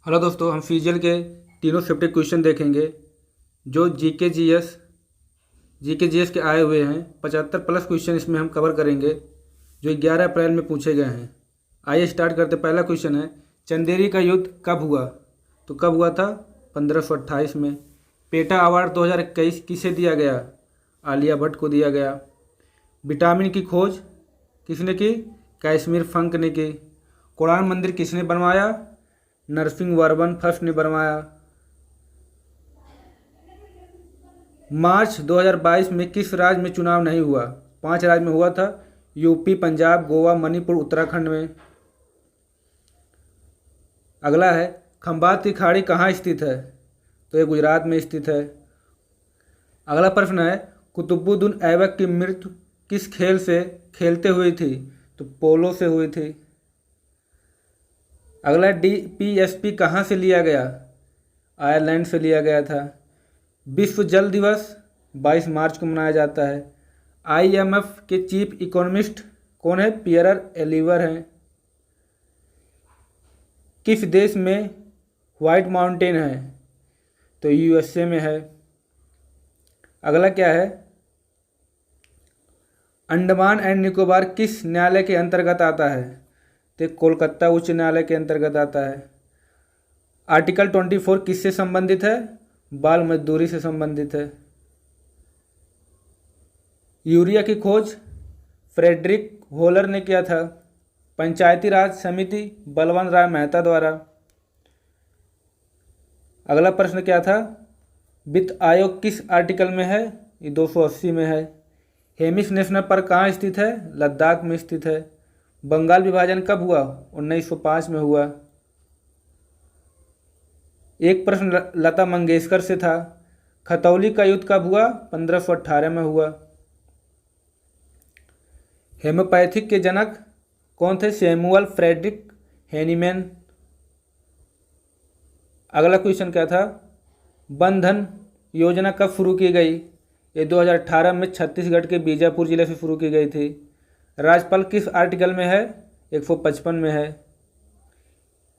Hello दोस्तों, हम physical के तीनों शिफ्टेड क्वेश्चन देखेंगे जो जीके जीएस के आए हुए हैं। 75 प्लस क्वेश्चन इसमें हम कवर करेंगे जो 11 अप्रैल में पूछे गए हैं। आइए स्टार्ट करते। पहला क्वेश्चन है, चंदेरी का युद्ध कब हुआ? तो कब हुआ था? 1528 में। पेटा अवार्ड 2021 किसे दिया गया? आलिया भट्ट को दिया गया। विटामिन की खोज किसने की? कैश्मीर फंक ने की। कुरान मंदिर किसने बनवाया? नरसिंहवर्मन फर्स्ट ने बनवाया। मार्च 2022 में किस राज्य में चुनाव नहीं हुआ? 5 राज्य में हुआ था, यूपी, पंजाब, गोवा, मणिपुर, उत्तराखंड में। अगला है, खंबात की खाड़ी कहाँ स्थित है? तो ये गुजरात में स्थित है। अगला प्रश्न है, कुतुबुद्दीन ऐबक की मृत्यु किस खेल से खेलते हुई थी? तो पोलो से हुई थी। अगला, DPSP कहाँ से लिया गया? आयरलैंड से लिया गया था। विश्व जल दिवस 22 मार्च को मनाया जाता है। IMF के चीफ इकोनॉमिस्ट कौन है? पियरर एलिवर हैं। किस देश में व्हाइट माउंटेन है? तो USA में है। अगला क्या है, अंडमान एंड निकोबार किस न्यायालय के अंतर्गत आता है? तो कोलकाता उच्च न्यायालय के अंतर्गत आता है। आर्टिकल 24 किससे संबंधित है? बाल मजदूरी से संबंधित है। यूरिया की खोज फ्रेडरिक होलर ने किया था। पंचायती राज समिति बलवंत राय मेहता द्वारा। अगला प्रश्न क्या था, वित्त आयोग किस आर्टिकल में है? ये 280 में है। हेमिस नेशनल पार्क कहाँ स्थित है? लद्दाख में स्थित है। बंगाल विभाजन कब हुआ? 1905 में हुआ। एक प्रश्न लता मंगेशकर से था, खतौली का युद्ध कब हुआ? 1518 में हुआ। हेमोपैथिक के जनक कौन थे? Samuel Frederick Hahnemann. अगला क्वेश्चन क्या था, वन धन योजना कब शुरू की गई? ये 2018 में छत्तीसगढ़ के बीजापुर जिले से शुरू की गई थी। राज्यपाल किस आर्टिकल में है? 155 में है।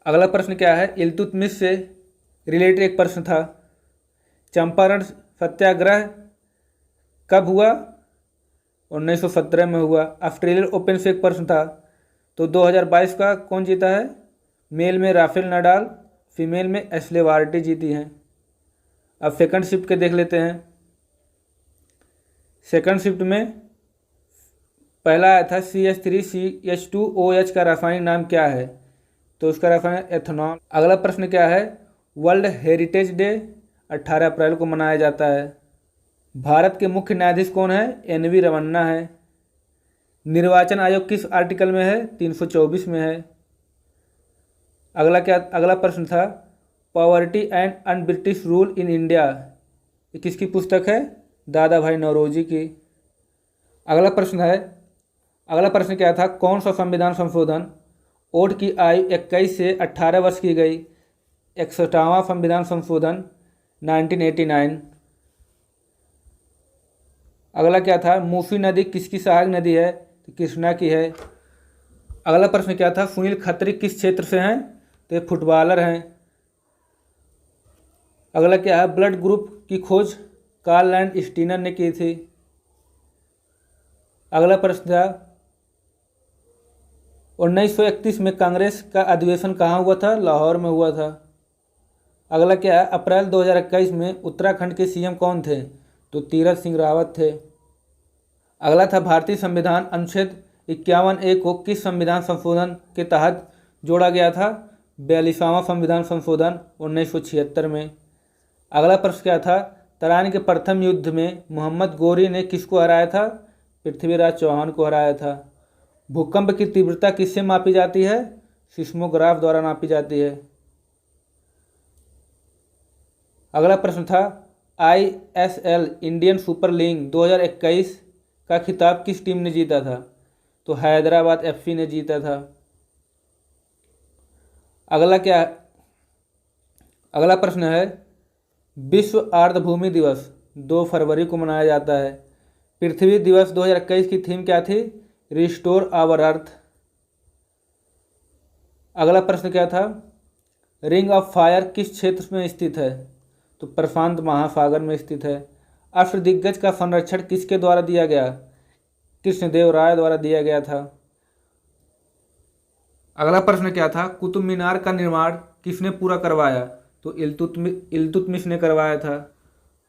अगला प्रश्न क्या है, इल्तुतमिश से रिलेटेड एक प्रश्न था, चंपारण सत्याग्रह कब हुआ? 1917 में हुआ। ऑस्ट्रेलियन ओपन से एक प्रश्न था, तो 2022 का कौन जीता है? मेल में राफेल नडाल, फीमेल में एशले बार्टी जीती हैं। अब सेकंड शिफ्ट के देख लेते हैं। सेकंड शिफ्ट में पहला आया था CH3CH2OH का रासायनिक नाम क्या है? तो उसका रासायनिक एथेनॉल। अगला प्रश्न क्या है, वर्ल्ड हेरिटेज डे 18 अप्रैल को मनाया जाता है। भारत के मुख्य न्यायाधीश कौन है? NV रमन्ना है। निर्वाचन आयोग किस आर्टिकल में है? 324 में है। अगला प्रश्न था, poverty and un British rule in India, ये किसकी पुस्तक है? दादा भाई नौरोजी की। अगला प्रश्न क्या था, कौन सा संविधान संशोधन वोट की आयु 21 से 18 वर्ष की गई? 61वां संविधान संशोधन 1989। अगला क्या था, मूसी नदी किसकी सहायक नदी है? तो कृष्णा की है। अगला प्रश्न क्या था, सुनील खत्री किस क्षेत्र से हैं? तो ये फुटबॉलर हैं। अगला क्या है, ब्लड ग्रुप की खोज कार्ल लैंड स्टीनर ने की थी। अगला प्रश्न था, 1931 में कांग्रेस का अधिवेशन कहाँ हुआ था? लाहौर में हुआ था। अगला क्या है, अप्रैल 2021 में उत्तराखंड के CM कौन थे? तो तीरथ सिंह रावत थे। अगला था, भारतीय संविधान अनुच्छेद 51A को किस संविधान संशोधन के तहत जोड़ा गया था? 42वां संविधान संशोधन 1976 में। अगला प्रश्न क्या था, तराइन के प्रथम युद्ध में मोहम्मद गोरी ने किसको हराया था? पृथ्वीराज चौहान को हराया था। भूकंप की तीव्रता किससे मापी जाती है? सिस्मोग्राफ द्वारा नापी जाती है। अगला प्रश्न था, ISL इंडियन सुपर लीग 2021 का खिताब किस टीम ने जीता था? तो हैदराबाद FC ने जीता था। अगला प्रश्न है, विश्व आर्द्रभूमि दिवस 2 फरवरी को मनाया जाता है। पृथ्वी दिवस 2021 की थीम क्या थी? Restore our earth. अगला प्रश्न क्या था, रिंग ऑफ फायर किस क्षेत्र में स्थित है? तो प्रशांत महासागर में स्थित है। अष्टदिग्गज का संरक्षण किसके द्वारा दिया गया? कृष्णदेव राय द्वारा दिया गया था। अगला प्रश्न क्या था? कुतुब मीनार का निर्माण किसने पूरा करवाया? तो इल्तुतमिश ने करवाया था।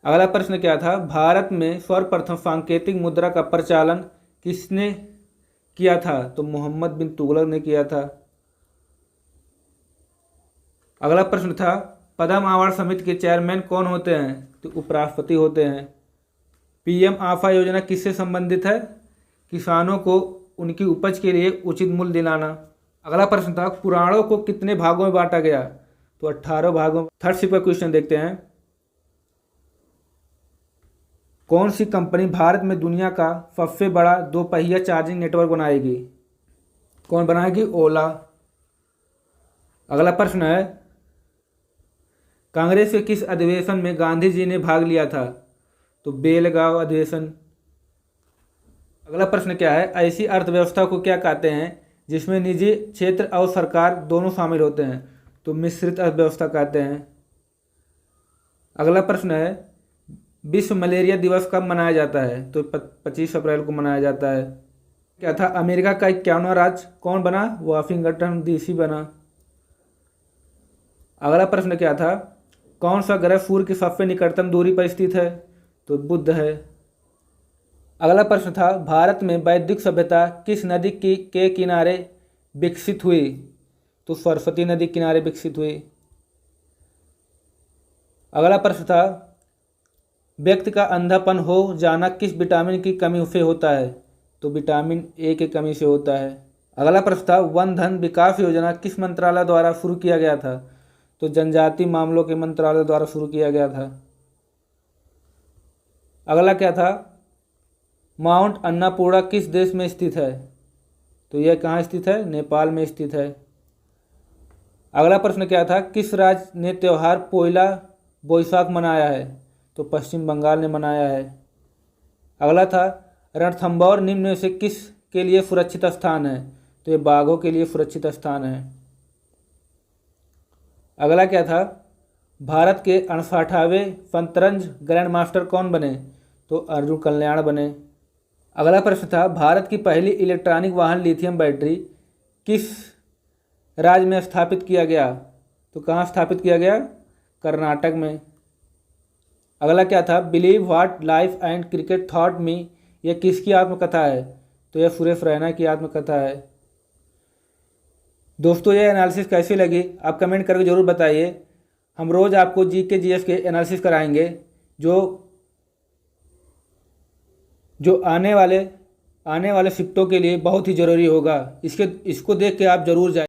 अगला प्रश्न क्या था? भारत में सर्वप्रथम सांकेतिक मुद्रा का प्रचलन किसने किया था? तो मोहम्मद बिन तुगलक ने किया था। अगला प्रश्न था पद्म अवार्ड समिति के चेयरमैन कौन होते हैं? तो उपराष्ट्रपति होते हैं। पीएम आफा योजना किससे संबंधित है? किसानों को उनकी उपज के लिए उचित मूल्य दिलाना। अगला प्रश्न था पुराणों को कितने भागों में बांटा गया? तो 18 भागों। थर्ड शिफ्ट का क्वेश्चन देखते हैं। कौन सी कंपनी भारत में दुनिया का सबसे बड़ा दोपहिया चार्जिंग नेटवर्क बनाएगी? कौन बनाएगी? ओला। अगला प्रश्न है कांग्रेस के किस अधिवेशन में गांधी जी ने भाग लिया था? तो बेलगांव अधिवेशन। अगला प्रश्न क्या है? ऐसी अर्थव्यवस्था को क्या कहते हैं जिसमें निजी क्षेत्र और सरकार दोनों शामिल होते हैं? तो मिश्रित अर्थव्यवस्था कहते हैं। अगला प्रश्न है विश्व मलेरिया दिवस कब मनाया जाता है? तो 25 अप्रैल को मनाया जाता है। क्या था? अमेरिका का 51वां राज्य कौन बना? वाशिंगटन डीसी बना। अगला प्रश्न क्या था? कौन सा ग्रह सूर्य की सबसे निकटतम दूरी पर स्थित है? तो बुध है। अगला प्रश्न था भारत में वैदिक सभ्यता किस नदी के किनारे विकसित हुई? तो सरस्वती नदी किनारे विकसित हुई। अगला प्रश्न था व्यक्ति का अंधापन हो जाना किस विटामिन की कमी से होता है? तो विटामिन ए की कमी से होता है। अगला प्रश्न था वन धन विकास योजना किस मंत्रालय द्वारा शुरू किया गया था? तो जनजातीय मामलों के मंत्रालय द्वारा शुरू किया गया था। अगला क्या था? माउंट अन्नपूर्णा किस देश में स्थित है? तो यह कहाँ स्थित है? नेपाल में स्थित है। अगला प्रश्न क्या था? किस राज्य ने त्यौहार पोइला बोईसाख मनाया है? तो पश्चिम बंगाल ने मनाया है। अगला था रणथंभौर निम्न में से किस के लिए सुरक्षित स्थान है? तो ये बाघों के लिए सुरक्षित स्थान है। अगला क्या था? भारत के 68वें शतरंज ग्रैंड मास्टर कौन बने? तो अर्जुन कल्याण बने। अगला प्रश्न था भारत की पहली इलेक्ट्रॉनिक वाहन लिथियम बैटरी किस राज्य में स्थापित किया गया? तो कहाँ स्थापित किया गया? कर्नाटक में। अगला क्या था? Believe what life and cricket taught me यह किसकी आत्मकथा है? तो यह सुरेश रैना की आत्मकथा है। दोस्तों यह एनालिसिस कैसी लगी आप कमेंट करके ज़रूर बताइए। हम रोज़ आपको जीके जीएस के एनालिसिस कराएंगे जो आने वाले शिफ्टों के लिए बहुत ही ज़रूरी होगा। इसको देख के आप ज़रूर जाए।